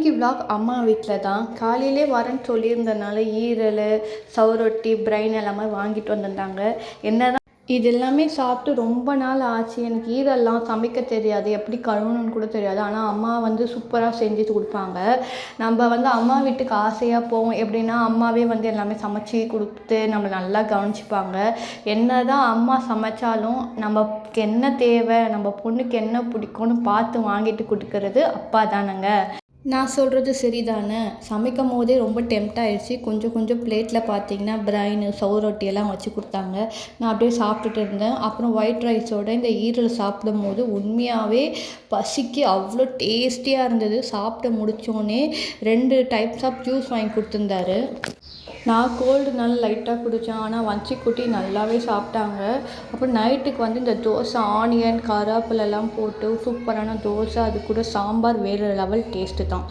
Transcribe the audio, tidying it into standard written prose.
இன்னைக்கு விலாக் அம்மா வீட்டில் தான். காலையிலே வரேன்னு சொல்லியிருந்தனால ஈரல், சவரொட்டி, பிரைன் எல்லாமே வாங்கிட்டு வந்திருந்தாங்க. என்னதான் இது எல்லாமே சாப்பிட்டு ரொம்ப நாள் ஆச்சு. எனக்கு ஈரல்லாம் சமைக்க தெரியாது, எப்படி கழுவணும்னு கூட தெரியாது. ஆனால் அம்மா வந்து சூப்பராக செஞ்சு கொடுப்பாங்க. நம்ம வந்து அம்மா வீட்டுக்கு ஆசையாக போவோம். எப்படின்னா அம்மாவே வந்து எல்லாமே சமைச்சி கொடுத்து நம்மளை நல்லா கவனிச்சிப்பாங்க. என்ன தான் அம்மா சமைச்சாலும் நமக்கு என்ன தேவை, நம்ம பொண்ணுக்கு என்ன பிடிக்கும்னு பார்த்து வாங்கிட்டு கொடுக்கறது அப்பா தானேங்க. நான் சொல்கிறது சரிதானே. சமைக்கும் போதே ரொம்ப டெம்ட் ஆயிடுச்சு. கொஞ்சம் கொஞ்சம் பிளேட்டில் பார்த்தீங்கன்னா பிரைன், சவுரொட்டி எல்லாம் வச்சு கொடுத்தாங்க. நான் அப்படியே சாப்பிட்டுட்டு இருந்தேன். அப்புறம் ஒயிட் ரைஸோட இந்த ஈரல் சாப்பிடும்போது உண்மையாகவே பசிக்கு அவ்வளோ டேஸ்டியாக இருந்தது. சாப்பிட்டு முடித்தோடனே 2 டைப்ஸ் ஆஃப் ஜூஸ் வாங்கி கொடுத்துருந்தாரு. நான் கோல்டுனால லைட்டாக குடித்தேன். ஆனால் வஞ்சிக்குட்டி நல்லாவே சாப்பிட்டாங்க. அப்புறம் நைட்டுக்கு வந்து இந்த தோசை ஆனியன், கருவேப்பிலெல்லாம் போட்டு சூப்பரான தோசை, அது கூட சாம்பார் வேறு லெவல் டேஸ்ட்டு தான்.